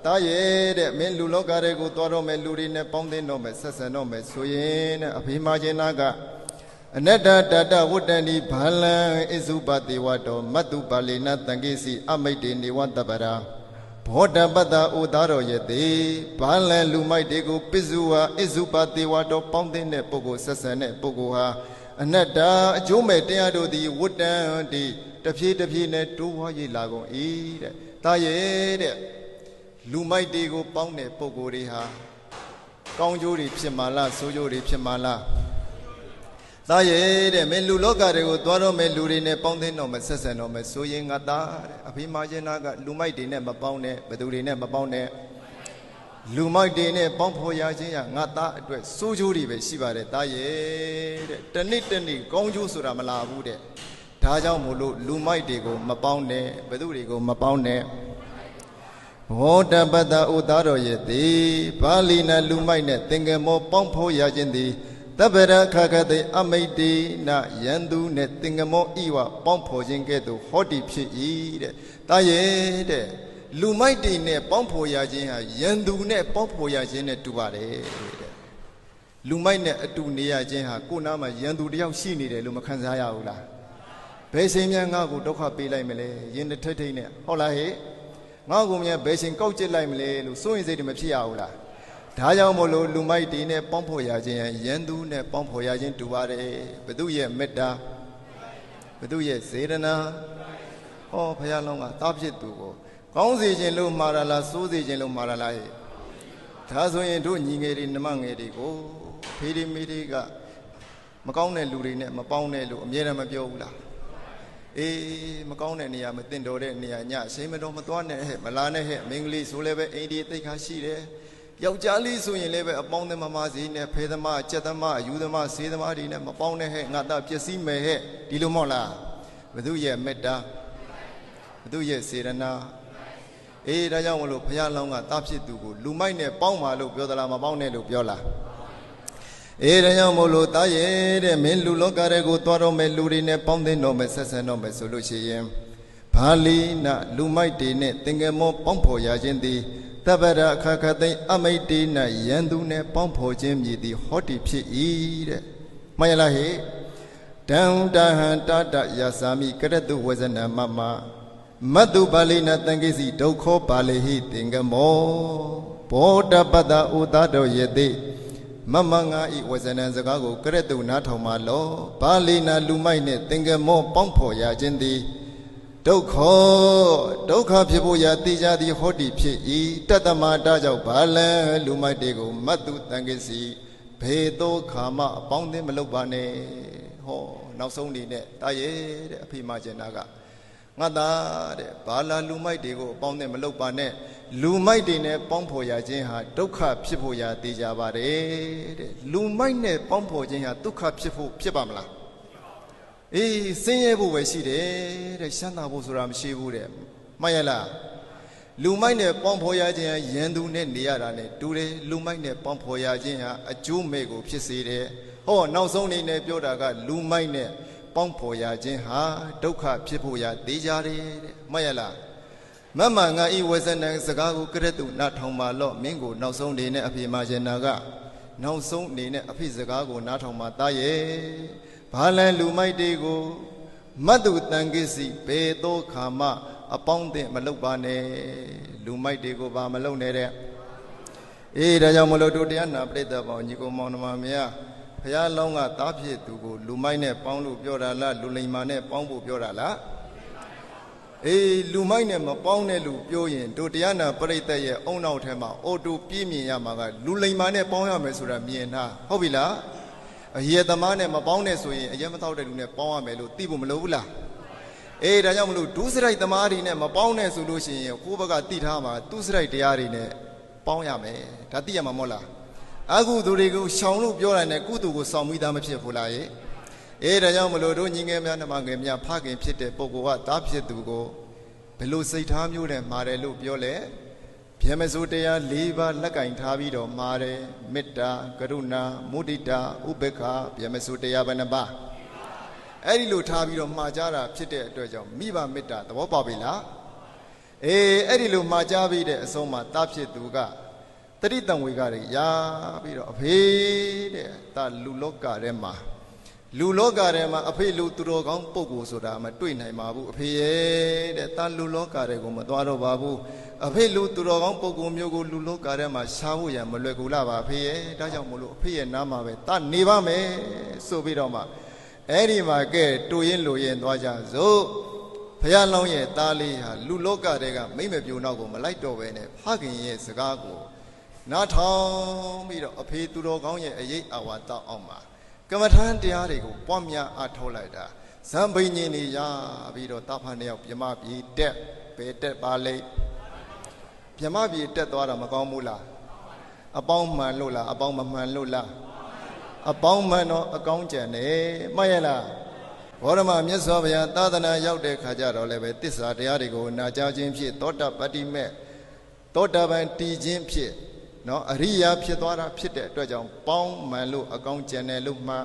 တာရဲ့တဲ့မင်းလူလောကတွေကိုသွားတော့မယ်လူတွေနဲ့ပေါင်းသင်းတော့မယ်ဆက်ဆံတော့မယ်ဆိုရင်တဲ့အဖေမချင်းနာကအနတ္တတတဝတ္တန္တိဘာလံဣစုပတိဝတောမတ္တုပါဠိနတံကိစီအမိတ်တေနေဝတ္တပရာဘောဓပတ္တဥသားတော်ရဲ့တေဘာလံလူမိုက်တွေကိုပစ္စုဝဣစုပတိဝတောပေါင်းသင်းတဲ့ပုဂ္ဂိုလ်ဆက်ဆံတဲ့ပုဂ္ဂိုလ်ဟာအနတ္တအကျိုးမဲ့တရားတို့သည်ဝတ္တန္တိတဖြည်းတဖြည်းနဲ့တိုးဝါးရလာကုန်၏တဲ့တာရဲ့တဲ့လူမိုက်တွေကိုပေါင်းတဲ့ပုဂ္ဂိုလ်တွေဟာကောင်းကျိုးတွေဖြစ်မှာလားဆိုးကျိုးတွေဖြစ်မှာလားတာရဲ့တဲ့မင်းလူလောကတွေကိုသွားတော့မယ်လူတွေနဲ့ပေါင်းသင်းတော့မယ်ဆက်ဆံတော့မယ်ဆိုရင်ငါသားတဲ့အဖေမချင်းနာကလူမိုက်တွေနဲ့မပေါင်းနဲ့ဘသူတွေနဲ့မပေါင်းနဲ့လူမိုက်တွေနဲ့ပေါင်းဖော်ရခြင်းရငါသားအတွက်စိုးကျိုးတွေပဲရှိပါတယ်တာရဲ့တဲ့တနည်းကောင်းကျိုးဆိုတာမလာဘူးတဲ့ဒါကြောင့်မို့လို့လူမိုက်တွေကိုမပေါင်းနဲ့ဘသူတွေကိုမပေါင်းနဲ့ဘောဓပတ္တဥသားတော်ရဲ့သည်ပါဠိနာလူမိုက်နဲ့သင်္ကေမောပေါင်းဖော်ရခြင်းသည်တပ္ပရခခတိအမိတ်တိနယန္တုနဲ့သင်္ကေမောဤဝပေါင်းဖော်ခြင်းကဲ့သို့ဟောတိဖြစ်၏တဲ့တာရဲ့တဲ့လူမိုက်တွေနဲ့ပေါင်းဖော်ရခြင်းဟာယန္တုနဲ့ပေါင်းဖော်ရခြင်းနဲ့တူပါတယ်တဲ့လူမိုက်နဲ့အတူနေရခြင်းဟာကိုယ်နာမှာယန္တုတယောက်ရှိနေတယ်လို့မခံစားရဘူးလားဘယ်ချိန်များငါ့ကိုဒုက္ခပေးလိုက်မလဲရင်ထိတ်ထိတ်နဲ့ဟုတ်လားဟဲ့ငါ့ကိုမြန်ဘယ်ချိန်ကောက်ကျစ်လိုက်မလဲလို့စိုးရင်စိတ်တွေမဖြစ်ရဘူးလားဒါကြောင့်မို့လို့လူမိုက်တွေနဲ့ပေါင်းဖော်ရခြင်းယန္တုနဲ့ပေါင်းဖော်ရခြင်းတူပါတယ်ဘသူရဲ့မေတ္တာဘသူရဲ့စေတနာဟောဘုရားလုံးကတားဖြစ်သူကိုကောင်းစေခြင်းလို့မှားရလားစိုးစေခြင်းလို့မှားရလားဟဲ့ဒါဆိုရင်တို့ညီငယ်တွေနှမငယ်တွေကိုဖေးဒီမီတွေကမကောင်းတဲ့လူတွေနဲ့မပေါင်းနဲ့လို့အမြဲတမ်းမပြောဘူးလားအေးမကောင်းတဲ့နေရာမတင်တော်တဲ့နေရာညအချိန်မတော်မသွားနဲ့ဟဲ့မလာနဲ့ဟဲ့မင်္ဂလိဆိုလည်းပဲအိန္ဒိယသိက္ခာရှိတယ်ယောက်ျားလေးဆိုရင်လည်းပဲအပေါင်းသမမစီနဲ့ဖေသမားကြက်သမားယူသမားစေသမားတွေနဲ့မပေါင်းနဲ့ဟဲ့ငါသားပျက်စီးမယ်ဟဲ့ဒီလိုမဟုတ်လားဘသူရဲ့မေတ္တာဘသူရဲ့စေရနာအေးဒါကြောင့်မလို့ဘုရားလောင်းကတားဖြစ်သူကိုလူမိုက်နဲ့ပေါင်းပါလို့ပြောသလားမပေါင်းနဲ့လို့ပြောလားအေးဒါကြောင့်မို့လို့တားရဲ့တဲ့မင်းလူလောကတွေကိုသွားတော့မယ်လူတွေနဲ့ပေါင်းသင်းတော့မယ်ဆက်ဆံတော့မယ်ဆိုလို့ရှိရင်ဘာလီနာလူမိုက်တွေနဲ့သင်္ကေမောပေါင်းဖော်ရခြင်းသည်တပ္ပရအခခသိအမိတ်တေနယန္တုနဲ့ပေါင်းဖော်ခြင်းမြည်သည်ဟောတိဖြစ်၏တဲ့မှန်ရလားဟဲ့တံတဟံတတယာစာမိကရတုဝဇနမမမတ္တုပါဠိနတံကိစီဒုက္ခောပါဠိဟိသင်္ကမောဘောဓပတ္တဥသားတော်ယတိမမငါဤဝဇနံစကားကိုကရတုနားထောင်ပါလောပါဠိနာလူမိုက်နဲ့သင်္ကမောပေါင်းဖော်ရခြင်းသည်ဒုက္ခဖြစ်ဖို့ရာသိကြသည်ဟောတိဖြစ်၏တတ္တမတာကြောင့်ဘာလံလူမိုက်တွေကိုမတ္တုတံကိစီဘေသောခါမအပေါင်းသင်းမလုပ်ပါနဲ့ဟောနောက်ဆုံးနေနဲ့တာရဲ့တဲ့အဖေမကျင်နာကငါသားတဲ့ဘာလာလူမိုက်တွေကိုအပေါင်းသင်းမလုပ်ပါနဲ့လူမိုက်တွေနဲ့ပေါင်းဖော်ရခြင်းဟာဒုက္ခဖြစ်ဖို့ရာသိကြပါတယ်တဲ့လူမိုက်နဲ့ပေါင်းဖော်ခြင်းဟာဒုက္ခဖြစ်ပါမလားအေးဆင်းရဲဖို့ပဲရှိတယ်တဲ့ရှမ်းသာဖို့ဆိုတာမရှိဘူးတဲ့မှတ်ရလားလူမိုက်နဲ့ပေါင်းဖော်ရခြင်းဟာယန္တုနဲ့နေရတာနဲ့တူတယ်လူမိုက်နဲ့ပေါင်းဖော်ရခြင်းဟာအကျိုးမဲ့ကိုဖြစ်စေတယ်ဟောနောက်ဆုံးနေနဲ့ပြောတာကလူမိုက်နဲ့ပေါင်းဖော်ရခြင်းဟာဒုက္ခဖြစ်ဖို့ရာသိကြတယ်တဲ့မှတ်ရလားမမငါဤဝဇနံစကားကိုကရတုနားထောင်ပါလော့မင်းကိုနောက်ဆုံးနေနဲ့အဖေမရှင်နာကနောက်ဆုံးနေနဲ့အဖေစကားကိုနားထောင်ပါသားရဲ့ဘာလံလူမိုက်တွေကိုမတ္တုတံကိစီဘေသောခါမအပေါင်းအသင်းမလုပ်ပါနဲ့လူမိုက်တွေကိုပါမလုပ်နဲ့တဲ့အေးဒါကြောင့်မလို့တို့တရားနာပြိတ္တပေါင်းညီကိုမောင်နှမများဘုရားလောင်းကတားဖြစ်သူကိုလူမိုက်နဲ့ပေါင်းလို့ပြောတာလားလူလိမ္မာနဲ့ပေါင်းဖို့ပြောတာလားအေးလူမိုက်နဲ့မပေါင်းတဲ့လူပြောရင်တို့တရားနာပြိတ္တရဲ့အုံနောက်ထဲမှာအော်တိုပြည့်မြင်ရမှာကလူလိမ္မာနဲ့ပေါင်းရမယ်ဆိုတာမြင်တာဟုတ်ပြီလားအရေသမားနဲ့မပေါင်းနဲ့ဆိုရင်အရင်မသောက်တဲ့လူနဲ့ပေါင်းရမယ်လို့သိဖို့မလိုဘူးလားအေးဒါကြောင့်မလို့ဒုစရိုက်သမားတွေနဲ့မပေါင်းနဲ့ဆိုလို့ရှိရင်ကိုယ့်ဘက်ကသိထားမှာသူစရိုက်တရားတွေနဲ့ပေါင်းရမယ်ဒါသိရမှာမဟုတ်လားအကုသိုလ်တွေကိုရှောင်လို့ပြောတာနဲ့ကုသိုလ်ကိုစောင့်မိသားမဖြစ်ဘူးလားယေအေးဒါကြောင့်မလို့တို့ညီငယ်များနှမငယ်များဖခင်ဖြစ်တဲ့ပုဂ္ဂိုလ်ကတားဖြစ်သူကိုဘယ်လိုစိတ်ထားမျိုးနဲ့မှာတယ်လို့ပြောလဲဗျမစိုးတရား၄ပါးလက်ကင်ထားပြီးတော့မှာတယ်မေတ္တာကရုဏာမုဒိတာဥပေက္ခဗျမစိုးတရားဘယ်နှပါးအဲ့ဒီလိုထားပြီးတော့မှာကြတာဖြစ်တဲ့အတွက်ကြောင့်မိဘမေတ္တာသဘောပေါက်ပြီလား အဲ့ဒီလိုမှာကြားပြီးတဲ့အဆုံးမှာတားဖြစ်သူကတတိတံဝေကတွေရာပြီးတော့အဖေတဲ့ဒါလူလောကထဲမှာအဖေလူသူတော်ကောင်းပုဂ္ဂိုလ်ဆိုတာမတွေ့နိုင်ပါဘူးအဖေရဲ့တဲ့ဒါလူလောကထဲကိုမသွားတော့ပါဘူးအဖေလူသူတော်ကောင်းပုဂ္ဂိုလ်မျိုးကိုလူလောကထဲမှာရှားဖို့ရမလွယ်ကူလာပါအဖေရဲ့ဒါကြောင့်မို့လို့အဖေရဲ့နားမှာပဲဒါနေပါမယ်ဆိုပြီးတော့မှအဲ့ဒီမှာကဲတူရင်လူရင်သွားကြစို့ဘုရားလောင်းရဲ့သားလေးဟာလူလောကထဲကမိမ့်မပြိုနောက်ကိုမလိုက်တော့ပဲနဲ့ဖခင်ရဲ့စကားကိုနားထောင်ပြီးတော့အဖေသူတော်ကောင်းရဲ့အရေးအဝါတောက်အောင်မှာကမ္မထမ်းတရားတွေကိုပွားများအားထုတ်လိုက်တာဇံဘိညာဉ်တွေရပြီးတော့တာဖန်တယောက်ပြမပြေတက်ပဲတက်ပါလိမ့်ပြမပြေတက်သွားတာမကောင်းဘူးလားအပေါင်းမှန်လို့လားအပေါင်းမမှန်လို့လားအပေါင်းမှန်တော့အကောင်းကြံတယ်မှတ်ရလားဘောရမမြတ်စွာဘုရားသာသနာရောက်တဲ့ခါကျတော့လည်းပဲတစ္ဆာတရားတွေကိုနာကြားခြင်းဖြင့်သောတာပတ္တိမေသောတာပန်တည်ခြင်းဖြင့်နော်အရိယာဖြစ်သွားတာဖြစ်တဲ့အတွက်ကြောင့်ပေါင်းမှန်လို့အကောင်းကြံတယ်လို့မှ